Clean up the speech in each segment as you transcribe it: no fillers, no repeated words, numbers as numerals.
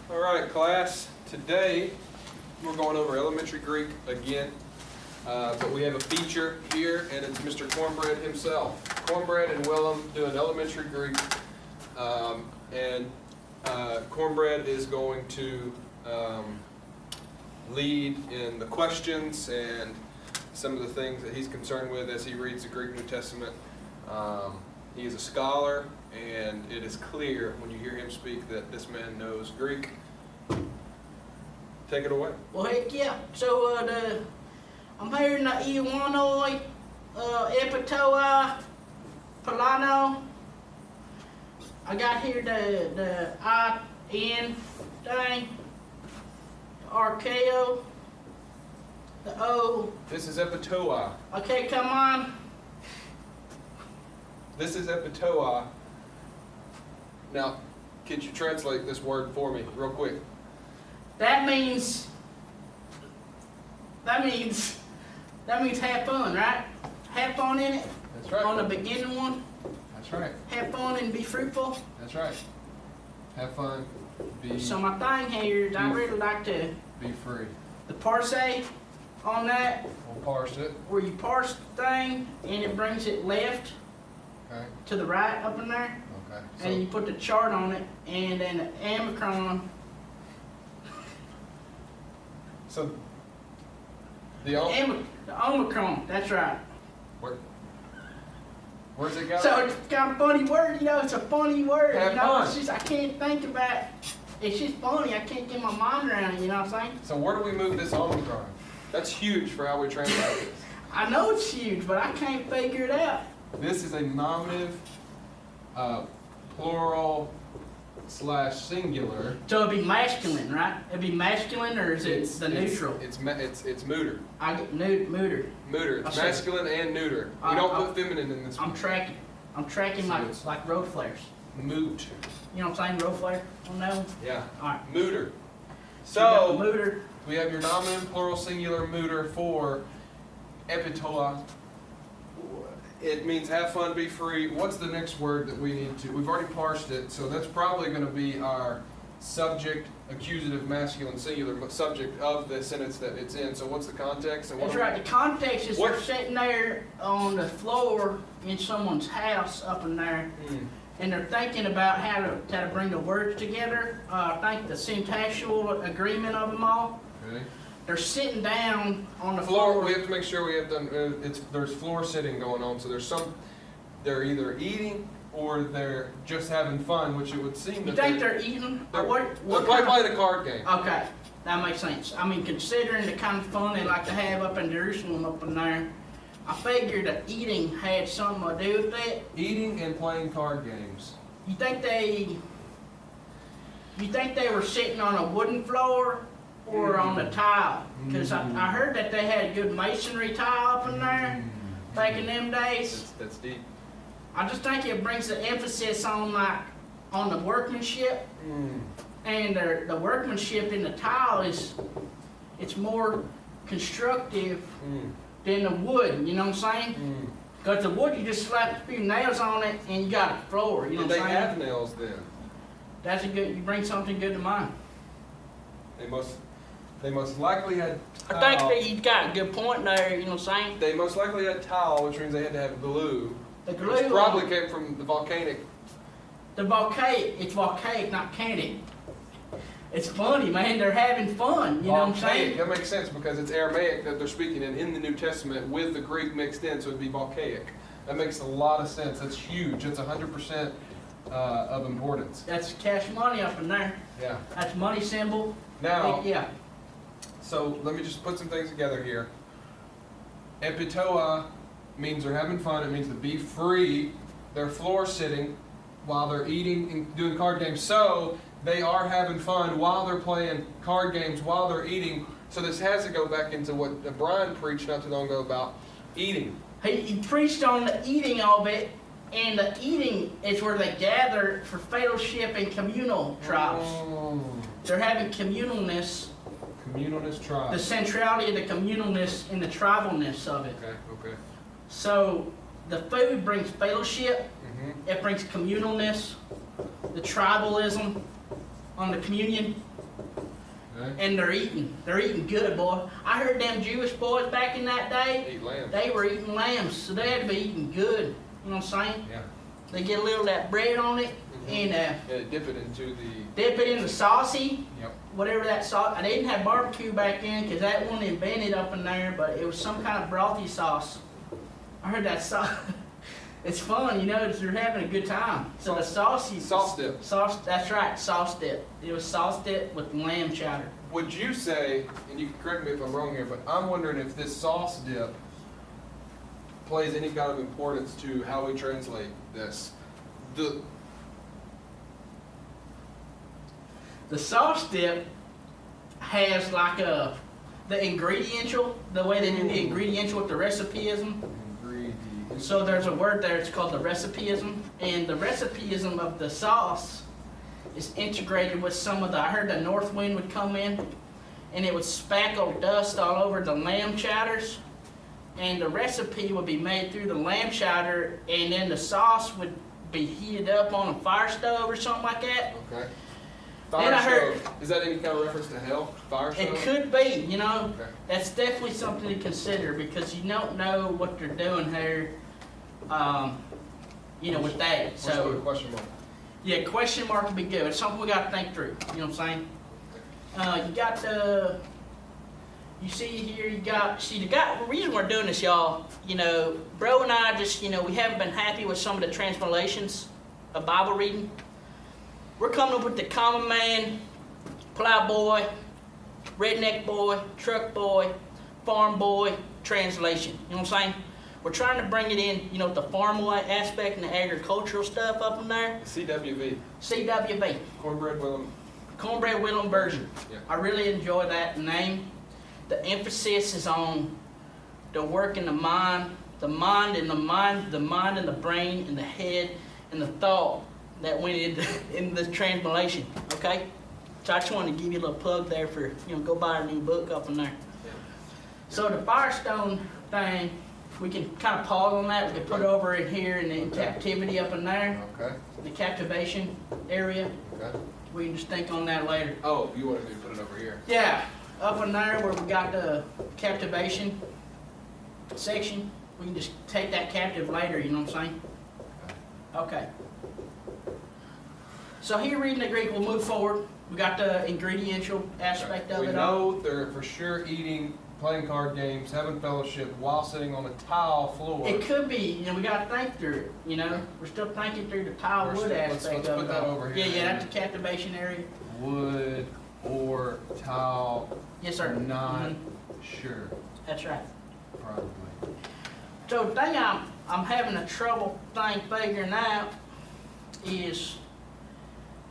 All right, class. Today we're going over elementary Greek again, but we have a feature here, and it's Mr. Cornbread himself. Cornbread and Willam doing elementary Greek, and Cornbread is going to lead in the questions and some of the things that he's concerned with as he reads the Greek New Testament. He is a scholar, and it is clear when you hear him speak that this man knows Greek. Take it away. Well, heck yeah. So I'm here in the Iowanoi, Epitoa, Polano. I got here the I-N thing, the Archeo, the O. This is Epitoa. Okay, come on. This is Epitoa. Now, could you translate this word for me real quick? That means have fun, right? Have fun in it. That's right. On the beginning one. That's right. Have fun and be fruitful. That's right. Have fun. Be So my thing here is I really like to free. the parse on that, We'll parse it. where you parse the thing and it brings it left Okay. to the right up in there, Okay. and you put the chart on it, and then the Omicron. So the The Omicron, that's right. where's it go? So it's got a funny word, it's a funny word. Have fun. It's just I can't think about it. It's just funny. I can't get my mind around it. You know what I'm saying? So where do we move this Omicron? That's huge for how we translate this. I know it's huge, but I can't figure it out. This is a nominative, plural / singular. So it'd be masculine, right? It'd be masculine, or is it neutral? It's neuter. I get neuter. Neuter. It's masculine and neuter. We don't put feminine in this one. I'm tracking So like road flares. Moot. You know what I'm saying? Road flare on that one? Yeah. Alright. Neuter. So So neuter. we have your nominative, plural, singular, neuter for epitoa. It means have fun, be free. What's the next word that we need to? We've already parsed it, so that's probably going to be our subject, accusative, masculine, singular subject of the sentence that it's in. So what's the context? And That's right. The context is they're sitting there on the floor in someone's house up in there, and they're thinking about how to bring the words together. I think the syntactical agreement of them all. Okay. They're sitting down on the Floor. We have to make sure we have done. There's floor sitting going on. So they're either eating or they're just having fun, which it would seem. You think they're eating? They're What playing a card game. Okay, that makes sense. I mean, considering the kind of fun they like to have up in Jerusalem up in there, I figured that eating had something to do with that. Eating and playing card games. You think they were sitting on a wooden floor or on the tile? Because I heard that they had good masonry tile up in there back in them days. That's deep. I just think it brings the emphasis on the workmanship, and the workmanship in the tile it's more constructive than the wood. You know what I'm saying? Because the wood, you just slap a few nails on it and you got a floor. You know Did what I'm they saying? have nails then? That's a good. You bring something good to mind. They most likely had tile. I think that you got a good point there. You know what I'm saying? They most likely had tile, which means they had to have glue. The glue. Which probably came from the volcanic. The volcanic. It's volcanic, not canic. It's funny, man. They're having fun. You know what I'm saying? That makes sense because it's Aramaic that they're speaking in the New Testament with the Greek mixed in, so it'd be volcanic. That makes a lot of sense. That's huge. It's 100% of importance. That's cash money up in there. Yeah. That's money symbol. Now, Yeah. so let me just put some things together here. Epitoa means they're having fun. It means to be free. They're floor sitting while they're eating and doing card games. So they are having fun while they're playing card games, while they're eating. So this has to go back into what Brian preached not too long ago about eating. He preached on the eating of it, and the eating is where they gather for fellowship and communal tribes. Oh. They're having communalness. Communalness tribe. The centrality of the communalness and the tribalness of it. Okay. So the food brings fellowship. Mm-hmm. It brings communalness, the tribalism on the communion. Okay. And they're eating good, boy. I heard them Jewish boys back in that day, Eat lamb. they were eating lambs, so they had to be eating good. You know what I'm saying? Yeah. They get a little of that bread on it, and Yeah, dip it into the. dip it in the saucy, Yep. whatever that sauce. I didn't have barbecue back then because that wasn't invented up in there, but it was some kind of brothy sauce. I heard that sauce. It's fun, you know, you're having a good time. So the saucy. Sauce dip. Sauce, that's right, sauce dip. It was sauce dip with lamb chowder. Would you say, and you can correct me if I'm wrong here, but I'm wondering if this sauce dip plays any kind of importance to how we translate this. The sauce dip has like the ingrediential, the way they do the ingrediential with the recipeism. So there's a word there, it's called the recipeism, and the recipeism of the sauce is integrated with some of the, I heard the north wind would come in, and it would spackle dust all over the lamb chowders, and the recipe would be made through the lamb chowder, and then the sauce would be heated up on a fire stove or something like that. Okay. Then I heard- stove. Is that any kind of reference to hell? Fire stove? It could be, you know, Okay. that's definitely something to consider, because you don't know what they're doing here, you know, with that, Let's go to so. question mark. Yeah, question mark would be good. It's something we got to think through. You know what I'm saying? You got the. You see here, the reason we're doing this, y'all. You know, bro and I just, you know, we haven't been happy with some of the translations of Bible reading. We're coming up with the common man, plowboy, redneck boy, truck boy, farm boy translation. You know what I'm saying? We're trying to bring it in, you know, the farm aspect and the agricultural stuff up in there. CWV. CWV, Cornbread Willam. Cornbread Willam version. Yeah. I really enjoy that name. The emphasis is on the work in the mind and the brain and the head and the thought that went in the translation. Okay, so I just wanted to give you a little plug there for, you know, go buy a new book up in there. Yeah. So the Firestone thing, we can kind of pause on that. We can put it over in here and in captivity up in there, Okay. the captivation area. Okay. We can just think on that later. Oh, you wanted me to put it over here. Yeah, up in there where we got the captivation section, we can just take that captive later, you know what I'm saying? Okay. So here reading the Greek, we'll move forward. We got the ingrediential aspect of We it all. know they're for sure eating, playing card games, having fellowship while sitting on a tile floor. It could be, you know, we gotta think through it, you know? We're still thinking through the tile wood Let's aspect put of it that all. over here. Yeah, that's the captivation area. Wood or tile, Yes, sir. not Mhm. sure, That's right. probably. So the thing I'm having a trouble figuring out is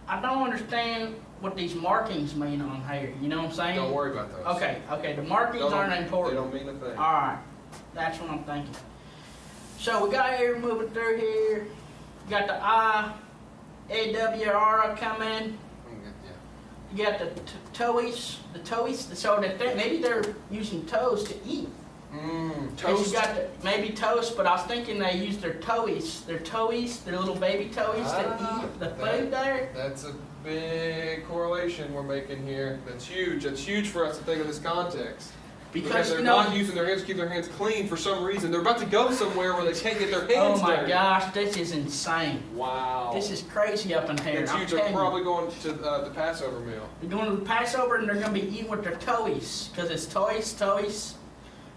I don't understand what these markings mean on here. You know what I'm saying? Don't worry about those. Okay, the markings They aren't don't important. mean a thing. Alright, that's what I'm thinking. So we got here moving through here. We got the AWR coming. You got the toes, so that maybe they're using toes to eat. Toast. You got maybe toast, but I was thinking they use their toes, their little baby toes to eat the food there. That's a big correlation we're making here. That's huge. That's huge for us to think of this context. Because they're you know, not using their hands to keep their hands clean for some reason. They're about to go somewhere where they can't get their oh hands my dirty. gosh, this is insane. Wow. This is crazy up in here. It's I'm huge. They're telling you. probably going to the Passover meal. They're going to the Passover and they're going to be eating with their toes, because it's toes.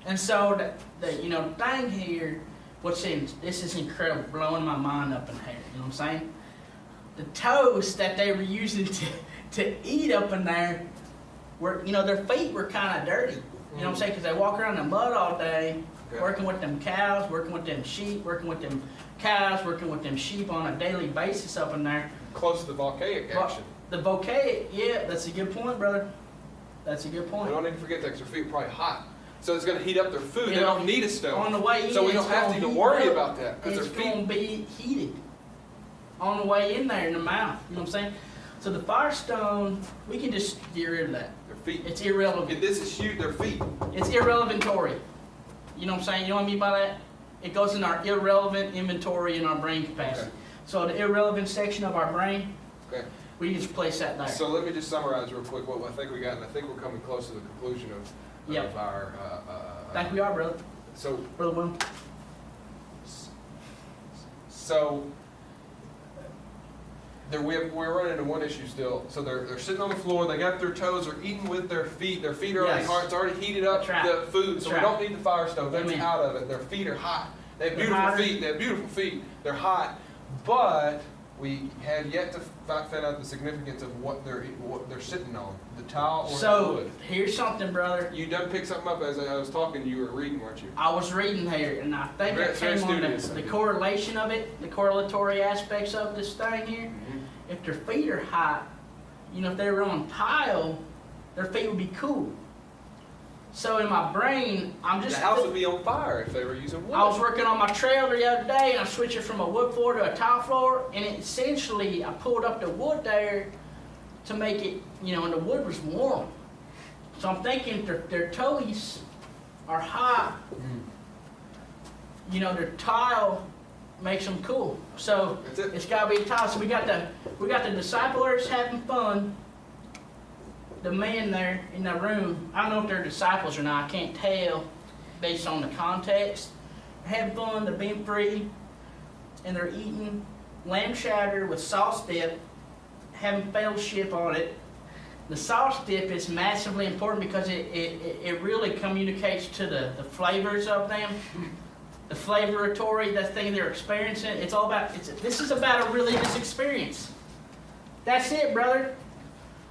And so the you know thing here, this is incredible, blowing my mind up in here. You know what I'm saying? The toes that they were using to eat up in there were, you know, their feet were kind of dirty. You know what I'm saying? Because they walk around in the mud all day, Okay. working with them cows, working with them sheep, working with them cows, working with them sheep on a daily basis up in there. Close to the volcanic action. The bouquet, yeah, that's a good point, brother. That's a good We point. don't need to forget that because their feet are probably hot. So it's going to heat up their food. You They know, don't need a stove. On the way in, So we don't it's have to gonna even heat worry up. about that because It's their going feet. to be heated on the way in there in the mouth. You know what I'm saying? So the Firestone, we can just get rid of that. Their feet. It's irrelevant. Okay, this is huge. Their feet. It's irrelevantory. You know what I'm saying? You know what I mean by that? It goes in our irrelevant inventory in our brain capacity. Okay. So the irrelevant section of our brain, Okay. We just place that there. So let me just summarize real quick what I think we got, and I think we're coming close to the conclusion of Yep. our. Think we are, brother. So Brother Willam. So we're running into one issue still. So they're sitting on the floor. They got their toes. They're eating with their feet. Their feet are already Yes. hot. It's already heated up That's right. the food. So That's we right. don't need the fire stove. That's Amen. out of it. Their feet are hot. They have They're beautiful hotter. feet. They have beautiful feet. They're hot. But we have yet to find out the significance of what they're sitting on, the tile or the So wood. here's something, brother. You done picked something up as I was talking. You were reading, weren't you? I was reading here, and I think I Very came on studious, the I think. correlation of it, the correlatory aspects of this thing here. If their feet are hot, you know, if they were on tile, their feet would be cool. So in my brain, I'm The just. house would be on fire if they were using wood. I was working on my trailer the other day, and I switched it from a wood floor to a tile floor, and essentially I pulled up the wood there to make it, you know, and the wood was warm. So I'm thinking their toes are hot, you know, their tile makes them cool. So That's it. it's got to be tile. So we got the disciplers having fun. The men there in the room, I don't know if they're disciples or not, I can't tell based on the context. They're having fun, they're being free, and they're eating lamb shatter with sauce dip, having fellowship on it. The sauce dip is massively important because it really communicates to the flavors of them, the flavoratory, that thing they're experiencing. It's all about, this is about a religious experience. That's it, brother.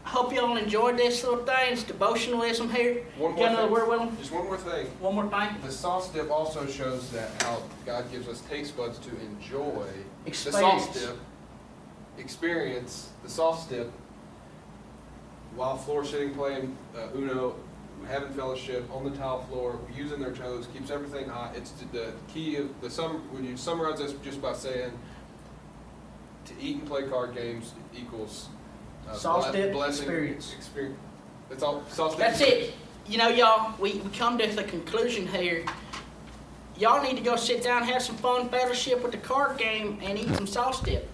I hope y'all enjoyed this little thing. It's devotionalism here. One more Got another thing. word, Willam? Just one more thing. One more thing. The sauce dip also shows that how God gives us taste buds to enjoy the Experience. sauce dip, experience the sauce dip while floor sitting, playing Uno, having fellowship on the tile floor, using their toes, keeps everything hot. It's the key of when you summarize this just by saying to eat and play card games equals Sauce dip blessing, experience. That's all. Sauce dip. That's it. You know, y'all, we come to the conclusion here. Y'all need to go sit down, have some fun, fellowship with the card game, and eat some sauce dip.